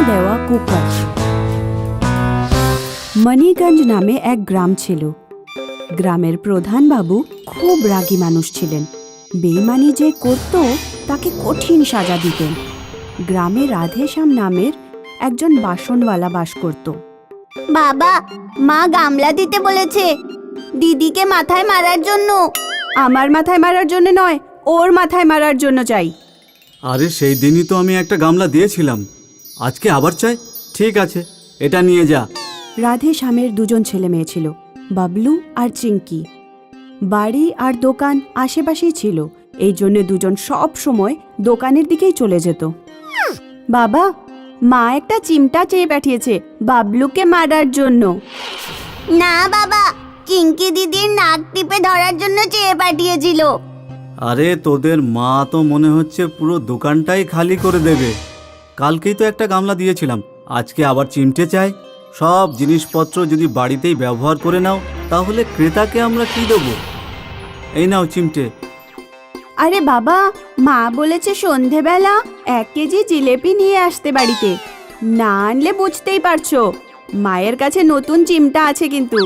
দেওয়া কুকার। মানিগঞ্জ নামে এক গ্রাম ছিল। গ্রামের প্রধান বাবু খুব রাগী মানুষ ছিলেন। বেইমানি যে করত তাকে কঠিন সাজা দিতেন। গ্রামে রাধেশ্যাম নামের একজন বাসনওয়ালা বাস করত। বাবা, মা গামলা দিতে বলেছে দিদিকে মাথায় মারার জন্য। আমার মাথায় মারার জন্য নয়, ওর মাথায় মারার জন্য চাই। আরে সেই দিনই তো আমি একটা গামলা দিয়েছিলাম, আজকে আবার চাই? ঠিক আছে, এটা নিয়ে যা। রাধেশ্যামের দুজন ছেলে মেয়ে ছিল, বাবলু আর চিঙ্কি। বাড়ি আর দোকান আশেপাশেই ছিল, এই জন্য দুজন সব সময় দোকানের দিকেই চলে যেত। বাবা, মা একটা চিমটা চেয়ে পাঠিয়েছে বাবলুকে মারার জন্য। না বাবা, চিঙ্কি দিদির নাক টিপে ধরার জন্য চেয়ে পাঠিয়েছিল। আরে তোদের মা তো মনে হচ্ছে পুরো দোকানটাই খালি করে দেবে। কালকেই তো একটা গামলা দিয়েছিলাম, আজকে আবার চিমটে চাই। সব জিনিসপত্র যদি বাড়িতেই ব্যবহার করে নাও তাহলে ক্রেতাকে আমরা কি দেবো? এই নাও চিমটে। আরে বাবা, মা বলেছে সন্ধেবেলা 1 কেজি জিলেপি নিয়ে আসতে বাড়িতে। না আনলে বুঝতেই পারছো, মায়ের কাছে নতুন চিমটা আছে কিন্তু।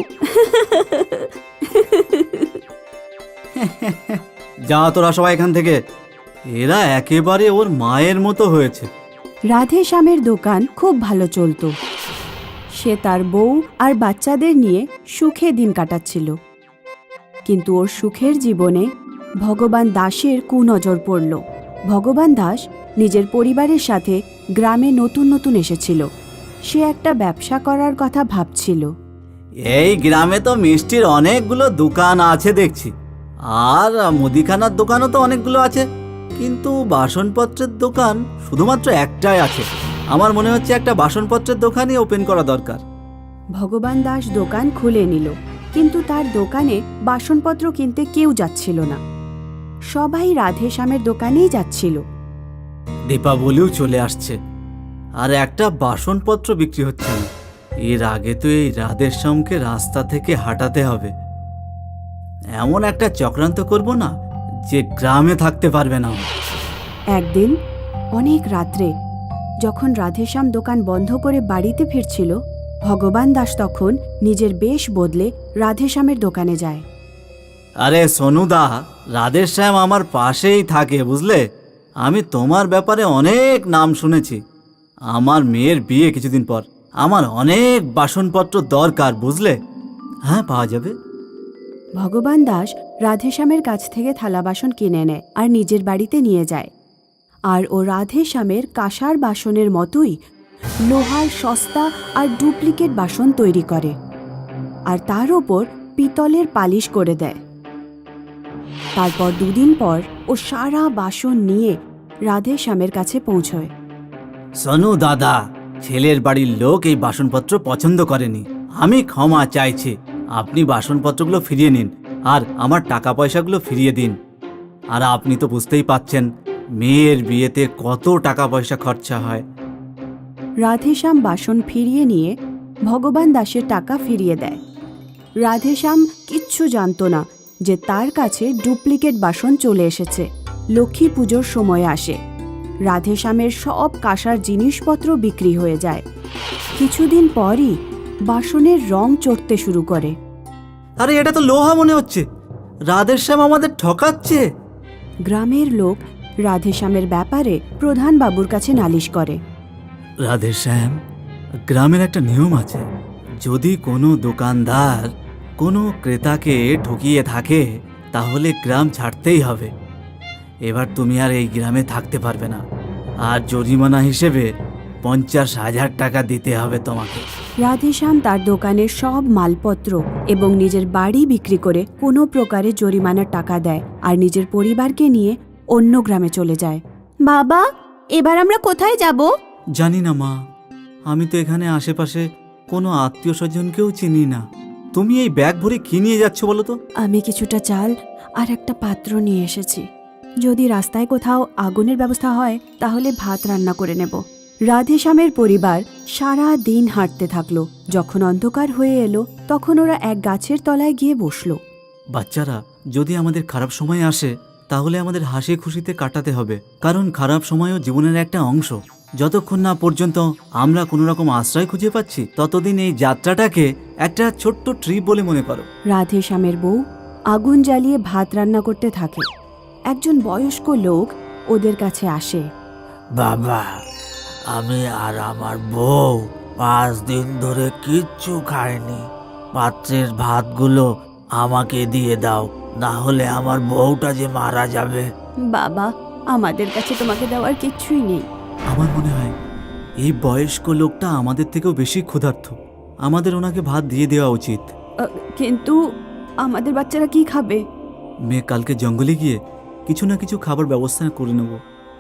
যা তোরা সবাই এখান থেকে, এরা একেবারে ওর মায়ের মতো হয়েছে। রাধেশ্যামের দোকান খুব ভালো চলতো। সে তার বউ আর বাচ্চাদের নিয়ে সুখে দিন কাটাচ্ছিল। কিন্তু ওর সুখের জীবনে ভগবান দাসের কুনজর পড়ল। ভগবান দাস নিজের পরিবারের সাথে গ্রামে নতুন নতুন এসেছিল। সে একটা ব্যবসা করার কথা ভাবছিল। এই গ্রামে তো মিষ্টির অনেকগুলো দোকান আছে দেখছি, আর মুদিখানার দোকানও তো অনেকগুলো আছে, কিন্তু বাসনপত্রের দোকান শুধুমাত্র একটাই আছে। আমার মনে হচ্ছে একটা বাসনপত্রের দোকানই ওপেন করা দরকার। ভগবান দাস দোকান খুলে নিল, কিন্তু তার দোকানে বাসনপত্র কিনতে কেউ যাচ্ছিল না। সবাই রাধেশ্যামের দোকানেই যাচ্ছিল। দীপাবলিও চলে আসছে, আর একটা বাসনপত্র বিক্রি হচ্ছে না। এর আগে তো এই রাধেশ্যামকে রাস্তা থেকে হাঁটাতে হবে। এমন একটা চক্রান্ত করব না যে গ্রামে থাকতে পারবে না। একদিন অনেক রাত্রে যখন রাধেশ্যাম দোকান বন্ধ করে বাড়িতে ফিরছিল, ভগবান দাস তখন নিজের বেশ বদলে রাধেশ্যামের দোকানে যায়। আরে সোনুদা, রাধেশ্যাম আমার পাশেই থাকে বুঝলে। আমি তোমার ব্যাপারে অনেক নাম শুনেছি। আমার মেয়ের বিয়ে কিছুদিন পর, আমার অনেক বাসনপত্র দরকার বুঝলে। হ্যাঁ, পাওয়া যাবে। ভগবান দাস রাধেশ্যামের কাছ থেকে থালা বাসন কিনে নেয় আর নিজের বাড়িতে নিয়ে যায়। আর ও রাধেশ্যামের কাঁসার বাসনের মতোই লোহার সস্তা আর ডুপ্লিকেট বাসন তৈরি করে, আর তার ওপর পিতলের পালিশ করে দেয়। তারপর 2 দিন পর ও সারা বাসন নিয়ে রাধেশ্যামের কাছে পৌঁছয়। সোনু দাদা, ছেলের বাড়ির লোক এই বাসনপত্র পছন্দ করেনি। আমি ক্ষমা চাইছি। আপনি বাসনপত্রগুলো ফিরিয়ে নিন আর আমার টাকা পয়সাগুলো ফিরিয়ে দিন। আর আপনি তো বুঝতেই পাচ্ছেন মেয়ের বিয়েতে কত টাকা পয়সা খরচা হয়। রাধেশ্যাম বাসন ফিরিয়ে নিয়ে ভগবান দাসের টাকা ফিরিয়ে দেয়। রাধেশ্যাম কিচ্ছু জানতো না যে তার কাছে ডুপ্লিকেট বাসন চলে এসেছে। লক্ষ্মী পুজোর সময় আসে। রাধেশ্যামের সব কাঁসার জিনিসপত্র বিক্রি হয়ে যায়। কিছুদিন পরই বাসনের রং চড়তে শুরু করে। আরে এটা তো লোহা মনে হচ্ছে, রাধেশ্যাম আমাদের ঠকাচ্ছে। গ্রামের লোক রাধেশ্যামের ব্যাপারে প্রধান বাবুর কাছে নালিশ করে। রাধেশ্যাম, গ্রামের একটা নিয়ম আছে, যদি কোনো দোকানদার কোনো ক্রেতাকে ঠকিয়ে থাকে তাহলে গ্রাম ছাড়তেই হবে। এবার তুমি আর এই গ্রামে থাকতে পারবে না, আর জরিমানা হিসেবে 50,000 টাকা দিতে হবে তোমাকে। রাধেশ্যাম তার দোকানের সব মালপত্র এবং নিজের বাড়ি বিক্রি করে কোনো প্রকারে জরিমানার টাকা দেয় আর নিজের পরিবারকে নিয়ে অন্য গ্রামে চলে যায়। বাবা, এবার আমরা কোথায় যাব? জানি না মা, আমি তো এখানে আশেপাশে কোনো আত্মীয় স্বজনকেও চিনি না। তুমি এই ব্যাগ ভরে কি নিয়ে যাচ্ছ বলো তো? আমি কিছুটা চাল আর একটা পাত্র নিয়ে এসেছি। যদি রাস্তায় কোথাও আগুনের ব্যবস্থা হয় তাহলে ভাত রান্না করে নেব। রাধেশ্যামের পরিবার সারা দিন হাঁটতে থাকলো। যখন অন্ধকার হয়ে এলো তখন ওরা এক গাছের তলায় গিয়ে বসলো। বাচ্চারা, যদি আমাদের খারাপ সময় আসে তাহলে আমাদের হাসি খুশিতে কাটাতে হবে, কারণ খারাপ সময়ও জীবনের একটা অংশ। যতক্ষণ না পর্যন্ত আমরা কোনো রকম আশ্রয় খুঁজে পাচ্ছি ততদিন এই যাত্রাটাকে একটা ছোট্ট ট্রিপ বলে মনে করো। রাধেশ্যামের বউ আগুন জ্বালিয়ে ভাত রান্না করতে থাকে। একজন বয়স্ক লোক ওদের কাছে আসে। বাবা, আমি আর আমার বউ 5 দিন ধরে কিচ্ছু খাইনি। পাত্রের ভাতগুলো আমাকে দিয়ে দাও, না হলে আমার বউটা যে মারা যাবে। বাবা, আমাদের কাছে তোমাকে দেওয়ার কিচ্ছুই নেই। আমার মনে হয় এই বয়স্ক লোকটা আমাদের থেকেও বেশি ক্ষুধার্ত। আমাদের ওনাকে ভাত দিয়ে দেওয়া উচিত। কিন্তু আমাদের বাচ্চারা কি খাবে? মেয়ে, কালকে জঙ্গলে গিয়ে কিছু না কিছু খাবার ব্যবস্থা করে নেব।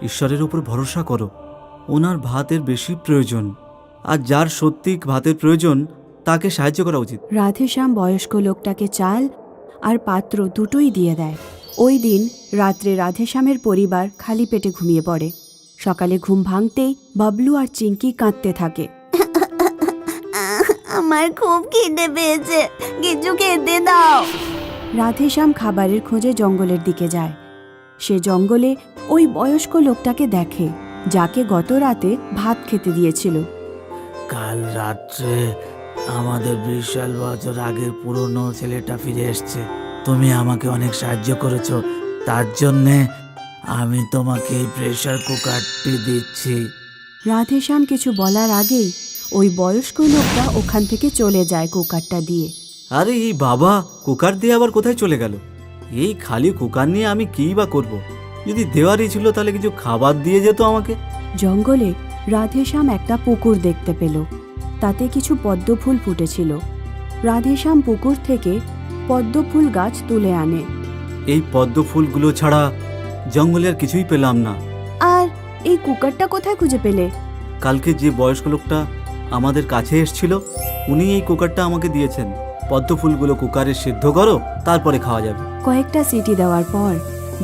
ঈশ্বরের উপর ভরসা করো, ওনার ভাতের বেশি প্রয়োজন, আর যার সত্যি ভাতের প্রয়োজন তাকে সাহায্য করা উচিত। রাধেশ্যাম বয়স্ক লোকটাকে চাল আর পাত্র দুটোই দিয়ে দেয়। ওই দিন রাত্রে রাধেশ্যামের পরিবার খালি পেটে ঘুমিয়ে পড়ে। সকালে ঘুম ভাঙতেই বাবলু আর চিঙ্কি কাঁদতে থাকে। আমার খুব খিদে পেয়েছে, কিছু খেতে দাও। রাধেশ্যাম খাবারের খোঁজে জঙ্গলের দিকে যায়। সে জঙ্গলে ওই বয়স্ক লোকটাকে দেখে, যাকে গত রাতে ভাত খেতে দিয়েছিল। কাল রাত্রে আমাদের 20 বছর আগের পুরনো ছেলেটা ফিরে এসছে। তুমি আমাকে অনেক সাহায্য করেছো, তার জন্যে আমি তোমাকে এই প্রেসার কুকারটি দিচ্ছি। রাধেশ্যাম কিছু বলার আগেই ওই বয়স্ক লোকটা ওখান থেকে চলে যায় কুকারটা দিয়ে। আরে এই বাবা, কুকার দিয়ে আবার কোথায় চলে গেল? এই খালি কুকার নিয়ে আমি কী বা করব? যদি দেওয়ারই ছিল তাহলে কিছু খাবার দিয়ে যেত আমাকে। জঙ্গলে রাধেশ্যাম একটা পুকুর দেখতে পেল। তাতে কিছু পদ্মফুল ফুটেছিল। রাধেশ্যাম পুকুর থেকে পদ্মফুল গাছ তুলে আনে। এই পদ্ম ফুলগুলো ছাড়া জঙ্গলে আর কিছুই পেলাম না। আর এই কুকারটা কোথায় খুঁজে পেলে? কালকে যে বয়স্ক লোকটা আমাদের কাছে এসেছিল উনি এই কুকারটা আমাকে দিয়েছেন। পদ্ম ফুলগুলো কুকারে সিদ্ধ করো, তারপরে খাওয়া যাবে। কয়েকটা সিটি দেওয়ার পর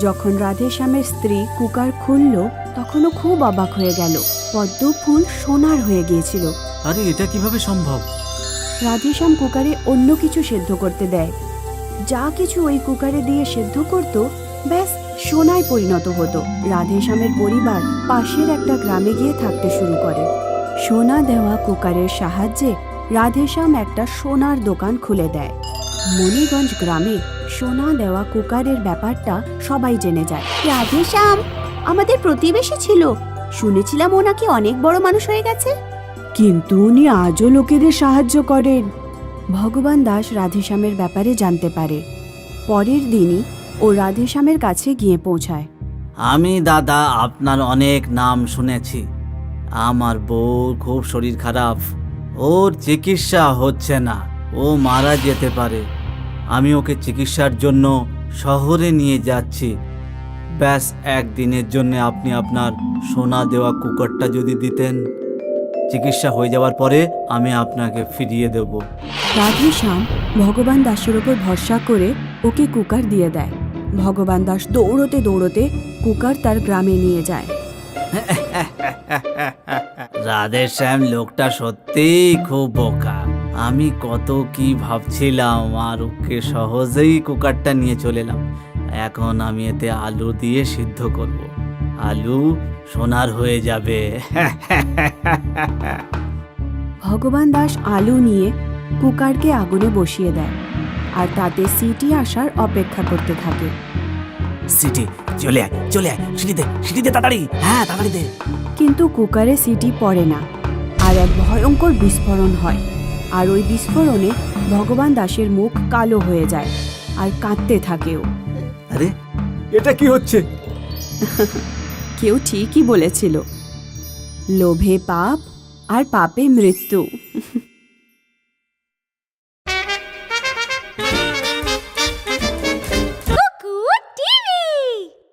যখন রাধেশ্যামের স্ত্রী কুকার খুলল, তখনও খুব অবাক হয়ে গেল। পদ্ম ফুল সোনার হয়ে গিয়েছিল। আরে এটা কিভাবে সম্ভব? রাধেশ্যাম কুকারে অন্য কিছু সেদ্ধ করতে দেয়। যা কিছু ওই কুকারে দিয়ে সেদ্ধ করত, ব্যাস সোনায় পরিণত হতো। রাধেশ্যামের পরিবার পাশের একটা গ্রামে গিয়ে থাকতে শুরু করে। সোনা দেওয়া কুকারের সাহায্যে রাধেশ্যাম একটা সোনার দোকান খুলে দেয়। মণিগঞ্জ গ্রামে সোনা দেওয়া কুকারের ব্যাপারটা সবাই জেনে যায়। রাধেশ্যাম আমাদের প্রতিবেশী ছিল, শুনেছিলাম ও নাকি অনেক বড় মানুষ হয়ে গেছে। কিন্তু উনি আজও লোকেদের সাহায্য করেন। ভগবান দাস রাধেশ্যামের ব্যাপারে জানতে পারে। পরের দিনই ও রাধেশ্যামের কাছে গিয়ে পৌঁছায়। আমি দাদা আপনার অনেক নাম শুনেছি। আমার বউর খুব শরীর খারাপ, ওর চিকিৎসা হচ্ছে না, ও মারা যেতে পারে। আমি ওকে চিকিৎসার জন্য শহরে নিয়ে যাচ্ছি। ব্যাস একদিনের জন্য আপনি আপনার সোনা দেওয়া কুকারটা যদি দিতেন, চিকিৎসা হয়ে যাওয়ার পরে আমি আপনাকে ফিরিয়ে দেব। রাধেশ্যাম ভগবান দাসের ওপর ভরসা করে ওকে কুকার দিয়ে দেয়। ভগবান দাস দৌড়তে দৌড়তে কুকার তার গ্রামে নিয়ে যায়। রাধেশ্যাম লোকটা সত্যিই খুব বোকা। আমি কত কি ভাবছিলাম, আর ওকে সহজেই কুকারটা নিয়ে চলে এলাম। এখন আমি এতে আলু দিয়ে সিদ্ধ করব, আলু সোনার হয়ে যাবে। ভগবান দাস আলু নিয়ে কুকারকে আগুনে বসিয়ে দেয় আর তাতে সিটি আসার অপেক্ষা করতে থাকে। সিটি চলে আয়, চলে আয়, সিটিতে তাড়াতাড়ি, হ্যাঁ তাড়াতাড়ি দে। কিন্তু কুকারে সিটি পড়ে না, আর এক ভয়ঙ্কর বিস্ফোরণ হয়। আর ওই বিস্ফোরণে ভগবান দাসের মুখ কালো হয়ে যায় আর কাঁদতে থাকেও। আরে এটা কি হচ্ছে? কেউ ঠিকই বলেছিল, লোভে পাপ আর পাপে মৃত্যু।